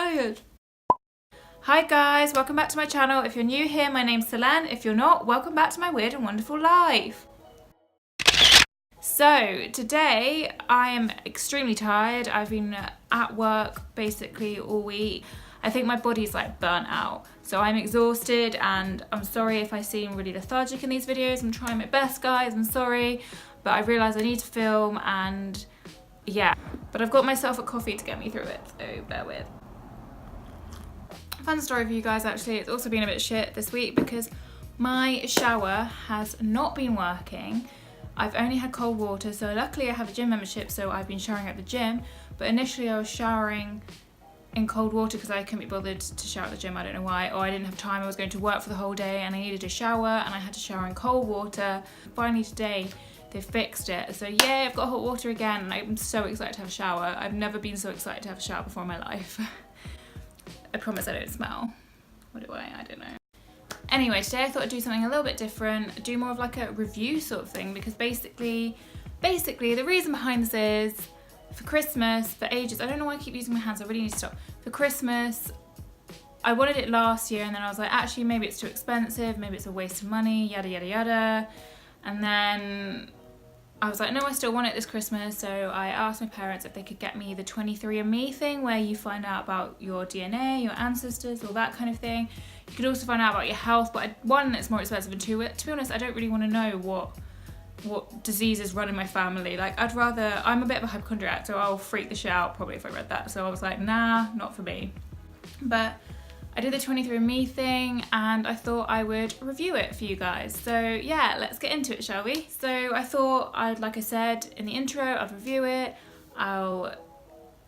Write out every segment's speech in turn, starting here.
tired. Hi guys, welcome back to my channel. If you're new here, my name's Selene. If you're not, welcome back to my weird and wonderful life. So today I am extremely tired. I've been at work basically all week. I think my body's like burnt out. So I'm exhausted and I'm sorry if I seem really lethargic in these videos. I'm trying my best, guys, I'm sorry. But I realised I need to film and yeah. But I've got myself a coffee to get me through it, so bear with. Fun story for you guys actually. It's also been a bit shit this week because my shower has not been working. I've only had cold water, so luckily I have a gym membership, so I've been showering at the gym. But initially I was showering in cold water because I couldn't be bothered to shower at the gym, I don't know why, or I didn't have time, I was going to work for the whole day and I needed a shower and I had to shower in cold water. Finally today they fixed it, so yay, I've got hot water again and I'm so excited to have a shower. I've never been so excited to have a shower before in my life. I promise I don't smell. What do I don't know. Anyway, today I thought I'd do something a little bit different, do more of like a review sort of thing, because basically the reason behind this is for Christmas, for ages, I don't know why I keep using my hands, I really need to stop. For Christmas, I wanted it last year and then I was like, actually maybe it's too expensive, maybe it's a waste of money, yada yada yada. And then I was like, no, I still want it this Christmas, so I asked my parents if they could get me the 23andme thing where you find out about your DNA, your ancestors, all that kind of thing. You could also find out about your health, but one, it's more expensive, and two, to be honest, I don't really want to know what diseases run in my family. Like, I'm a bit of a hypochondriac, so I'll freak the shit out probably if I read that. So I was like, nah, not for me. But I did the 23andme thing and I thought I would review it for you guys. So yeah, let's get into it, shall we? So I thought like I said in the intro, I'd review it. I'll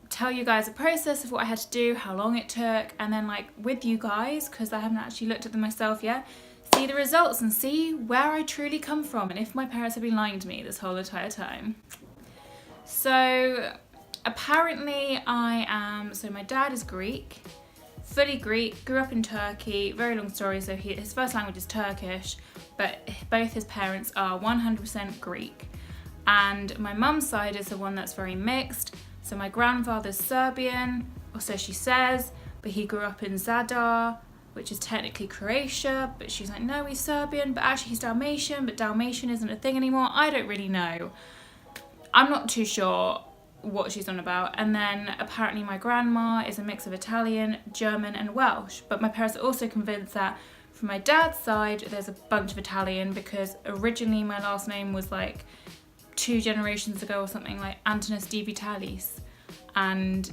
tell you guys the process of what I had to do, how long it took, and then like with you guys, because I haven't actually looked at them myself yet, see the results and see where I truly come from and if my parents have been lying to me this whole entire time. So apparently so my dad is Greek. Fully Greek, grew up in Turkey, very long story, so his first language is Turkish, but both his parents are 100% Greek. And my mum's side is the one that's very mixed, so my grandfather's Serbian, or so she says, but he grew up in Zadar, which is technically Croatia, but she's like, no, he's Serbian, but actually he's Dalmatian, but Dalmatian isn't a thing anymore. I don't really know. I'm not too sure what she's on about. And then apparently my grandma is a mix of Italian, German and Welsh, but my parents are also convinced that from my dad's side there's a bunch of Italian, because originally my last name was like 2 generations ago or something, like Antonis Di Vitalis, and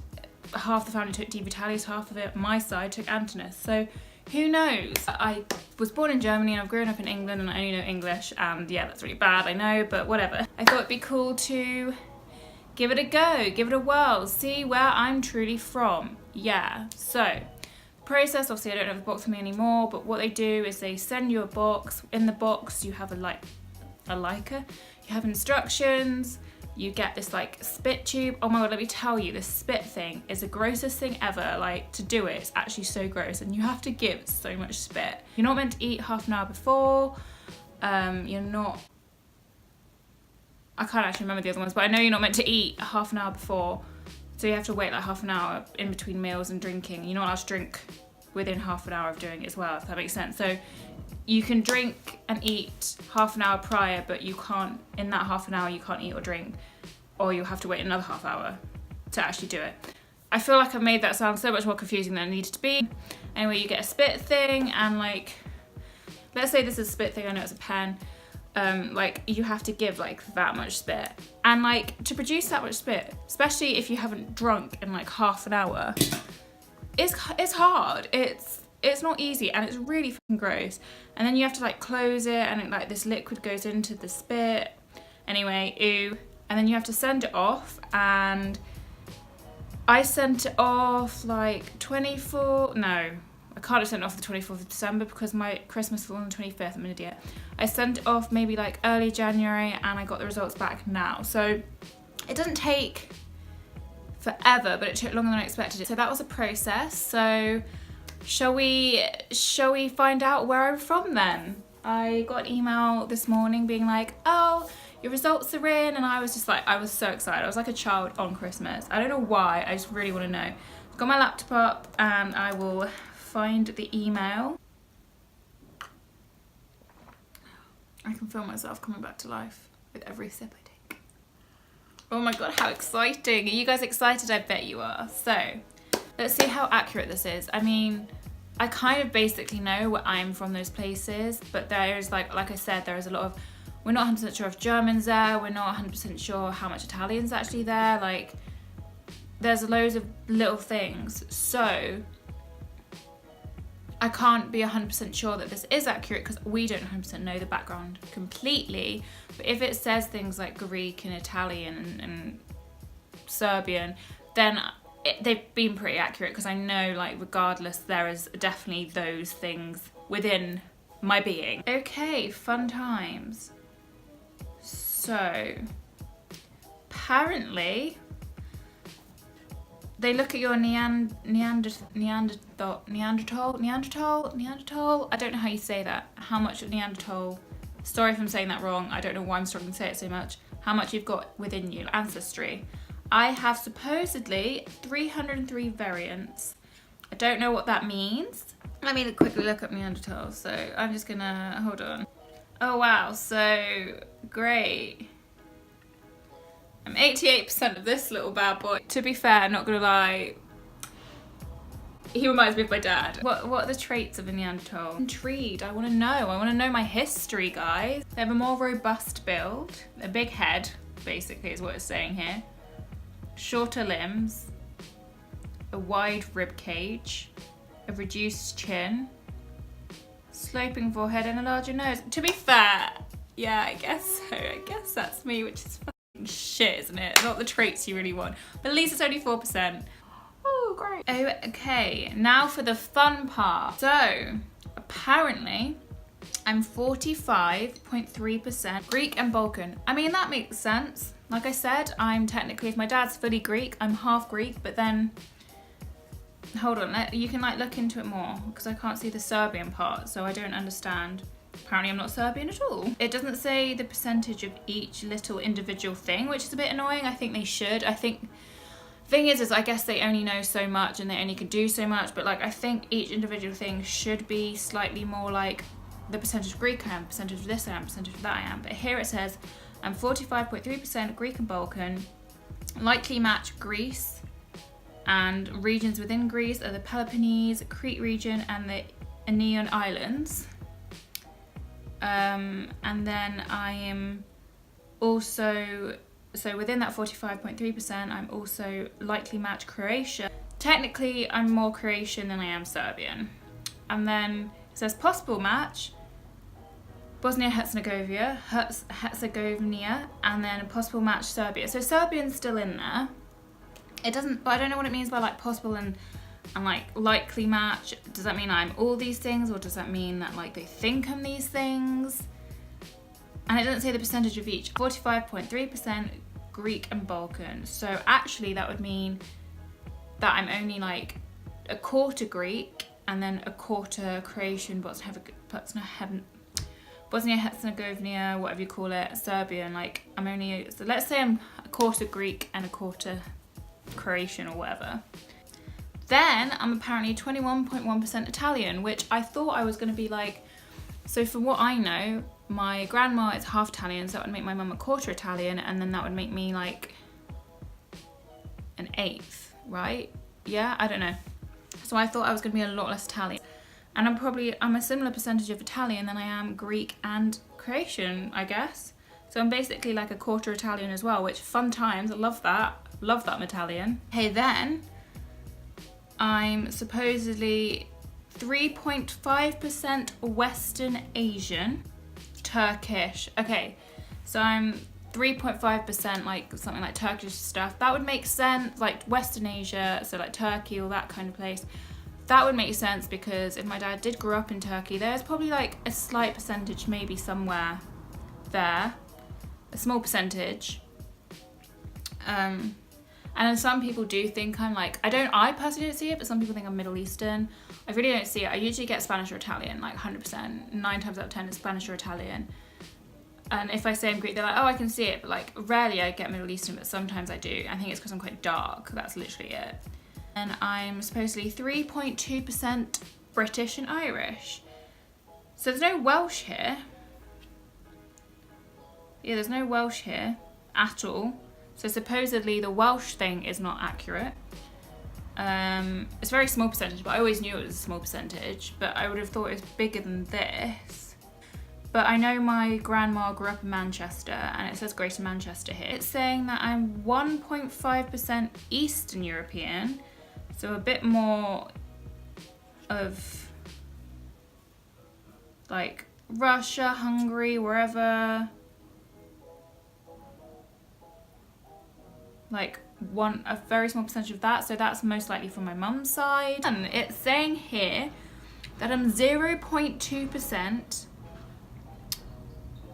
half the family took Di Vitalis, half of it my side took Antonis, so who knows. I was born in Germany and I've grown up in England and I only know English, and yeah, that's really bad, I know, but whatever. I thought it'd be cool to give it a go, give it a whirl, see where I'm truly from. Yeah, so process, obviously I don't have the box with me anymore, but what they do is they send you a box. In the box you have a Leica, you have instructions, you get this like spit tube. Oh my god, let me tell you, this spit thing is the grossest thing ever. Like, to do it, it's actually so gross and you have to give so much spit. You're not meant to eat half an hour before, I can't actually remember the other ones, but I know you're not meant to eat half an hour before, so you have to wait like half an hour in between meals and drinking. You're not allowed to drink within half an hour of doing it as well, if that makes sense. So you can drink and eat half an hour prior, but you can't, in that half an hour you can't eat or drink, or you'll have to wait another half hour to actually do it. I feel like I've made that sound so much more confusing than it needed to be. Anyway, you get a spit thing, and like, let's say this is a spit thing, I know it's a pen. Like, you have to give like that much spit, and like to produce that much spit, especially if you haven't drunk in like half an hour, it's hard. It's not easy, and it's really fucking gross. And then you have to like close it, and like this liquid goes into the spit. Anyway, ew. And then you have to send it off, and I sent it off like I can't have sent it off the 24th of December because my Christmas was on the 25th, I'm an idiot. I sent it off maybe like early January and I got the results back now. So it doesn't take forever, but it took longer than I expected. So that was a process. So shall we find out where I'm from then? I got an email this morning being like, oh, your results are in. And I was just like, I was so excited. I was like a child on Christmas. I don't know why, I just really want to know. I've got my laptop up and I will find the email. I can feel myself coming back to life with every sip I take. Oh my god, how exciting. Are you guys excited? I bet you are. So, let's see how accurate this is. I mean, I kind of basically know where I'm from those places, but there is like I said, there is a lot of, we're not 100% sure if German's there, we're not 100% sure how much Italian's actually there, like, there's loads of little things. So, I can't be 100% sure that this is accurate because we don't 100% know the background completely. But if it says things like Greek and Italian and Serbian, then they've been pretty accurate because I know, like, regardless, there is definitely those things within my being. Okay, fun times. So, apparently, they look at your Neanderthal. I don't know how you say that. How much of Neanderthal, sorry if I'm saying that wrong, I don't know why I'm struggling to say it so much. How much you've got within you, ancestry. I have supposedly 303 variants. I don't know what that means. Let me quickly look up Neanderthal. So I'm just gonna, hold on. Oh wow, so great. I'm 88% of this little bad boy. To be fair, not gonna lie, he reminds me of my dad. What are the traits of a Neanderthal? I'm intrigued, I wanna know. I wanna know my history, guys. They have a more robust build, a big head, basically is what it's saying here. Shorter limbs, a wide rib cage, a reduced chin, sloping forehead and a larger nose. To be fair, yeah, I guess so. I guess that's me, which is shit, isn't it? Not the traits you really want. But at least it's only 4%. Oh, great. Okay, now for the fun part. So, apparently, I'm 45.3% Greek and Balkan. I mean, that makes sense. Like I said, I'm technically, if my dad's fully Greek, I'm half Greek, but then, hold on, you can like look into it more, because I can't see the Serbian part, so I don't understand. Apparently I'm not Serbian at all. It doesn't say the percentage of each little individual thing, which is a bit annoying. I think they should. I think, thing is I guess they only know so much and they only can do so much, but like I think each individual thing should be slightly more like the percentage of Greek I am, percentage of this I am, percentage of that I am. But here it says I'm 45.3% Greek and Balkan, likely match Greece, and regions within Greece are the Peloponnese, Crete region and the Aegean Islands. And then I am also, so within that 45.3%, I'm also likely match Croatia. Technically, I'm more Croatian than I am Serbian. And then it says possible match, Bosnia-Herzegovina, and then a possible match Serbia. So Serbian's still in there. It doesn't, but I don't know what it means by like possible and like likely match. Does that mean I'm all these things, or does that mean that like they think I'm these things? And it doesn't say the percentage of each. 45.3% Greek and Balkan. So actually that would mean that I'm only like a quarter Greek and then a quarter Croatian, Bosnia-Herzegovina, whatever you call it, Serbian. Like I'm only, so let's say I'm a quarter Greek and a quarter Croatian or whatever. Then I'm apparently 21.1% Italian, which I thought I was going to be like, so from what I know, my grandma is half Italian, so that would make my mum a quarter Italian, and then that would make me like an eighth, right? Yeah, I don't know. So I thought I was going to be a lot less Italian. And I'm a similar percentage of Italian than I am Greek and Croatian, I guess. So I'm basically like a quarter Italian as well, which fun times, I love that. Love that I'm Italian. Hey, then I'm supposedly 3.5% Western Asian, Turkish. Okay, so I'm 3.5% like something like Turkish stuff. That would make sense, like Western Asia, so like Turkey or that kind of place. That would make sense because if my dad did grow up in Turkey, there's probably like a slight percentage maybe somewhere there, a small percentage. And then some people do think I'm like, I personally don't see it, but some people think I'm Middle Eastern. I really don't see it. I usually get Spanish or Italian, like 100%. 9 times out of 10 is Spanish or Italian. And if I say I'm Greek, they're like, oh, I can see it. But like rarely I get Middle Eastern, but sometimes I do. I think it's because I'm quite dark. That's literally it. And I'm supposedly 3.2% British and Irish. So there's no Welsh here. Yeah, there's no Welsh here at all. So supposedly the Welsh thing is not accurate. It's a very small percentage, but I always knew it was a small percentage, but I would have thought it was bigger than this. But I know my grandma grew up in Manchester, and it says Greater Manchester here. It's saying that I'm 1.5% Eastern European, so a bit more of like Russia, Hungary, wherever. Like a very small percentage of that, so that's most likely from my mum's side. And it's saying here that I'm 0.2%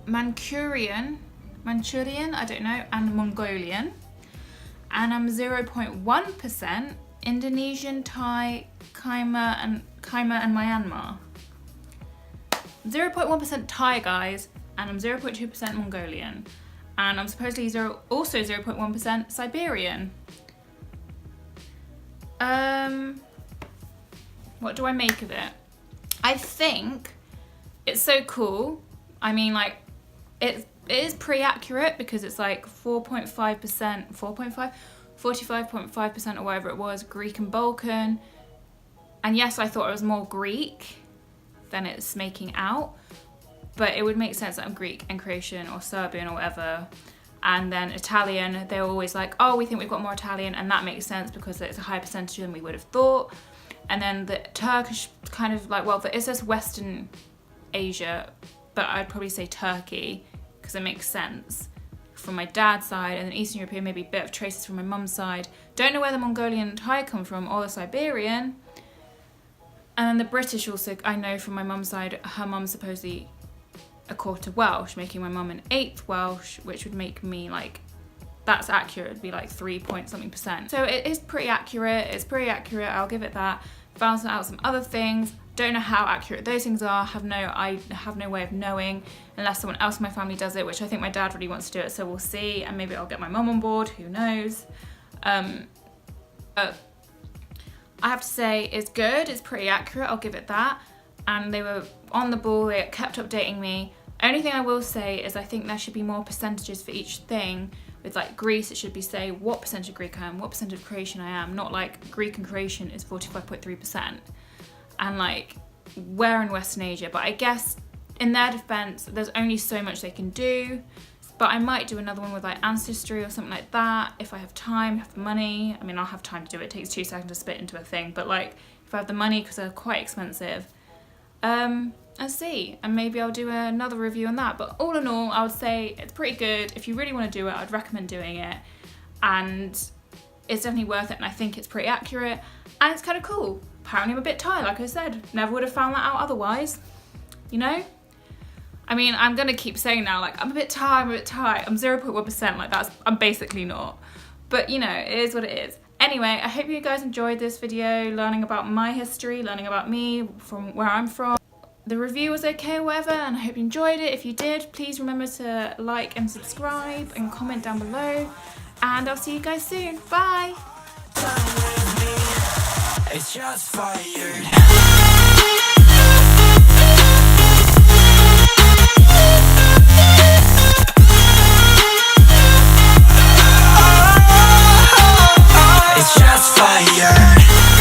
Manchurian, I don't know, and Mongolian, and I'm 0.1% Indonesian, Thai, Khmer and Myanmar. 0.1% Thai, guys, and I'm 0.2% Mongolian. And I'm supposedly also 0.1% Siberian. What do I make of it? I think it's so cool. I mean, like, it is pretty accurate because it's like 45.5% or whatever it was, Greek and Balkan. And yes, I thought it was more Greek than it's making out. But it would make sense that I'm Greek and Croatian or Serbian or whatever. And then Italian, they're always like, oh, we think we've got more Italian, and that makes sense because it's a higher percentage than we would have thought. And then the Turkish kind of like, well, it says Western Asia, but I'd probably say Turkey because it makes sense from my dad's side. And then Eastern European, maybe a bit of traces from my mum's side. Don't know where the Mongolian and Thai come from, or the Siberian. And then the British also, I know from my mum's side, her mum's supposedly a quarter Welsh, making my mum an eighth Welsh, which would make me like, that's accurate, it'd be like 3-point-something%. So it is pretty accurate, I'll give it that. Found out some other things, don't know how accurate those things are, I have no way of knowing unless someone else in my family does it, which I think my dad really wants to do it, so we'll see, and maybe I'll get my mum on board, who knows. But I have to say it's good, it's pretty accurate, I'll give it that. And they were on the ball, they kept updating me. Only thing I will say is I think there should be more percentages for each thing. With like Greece, it should be say what percentage of Greek I am, what percentage of Croatian I am, not like Greek and Croatian is 45.3%. And like where in Western Asia, but I guess in their defense, there's only so much they can do. But I might do another one with like ancestry or something like that if I have time, have the money. I mean, I'll have time to do it, it takes 2 seconds to spit into a thing, but like if I have the money, because they're quite expensive. I'll see, and maybe I'll do another review on that. But all in all, I would say it's pretty good. If you really want to do it, I'd recommend doing it, and it's definitely worth it, and I think it's pretty accurate, and it's kind of cool. Apparently I'm a bit Thai, like I said. Never would have found that out otherwise, you know? I mean, I'm gonna keep saying now, like, I'm a bit Thai, I'm 0.1%, like I'm basically not. But you know, it is what it is. Anyway, I hope you guys enjoyed this video, learning about my history, learning about me, from where I'm from. The review was okay or whatever, and I hope you enjoyed it. If you did, please remember to like and subscribe and comment down below. And I'll see you guys soon. Bye! It's just fired. It's just fire.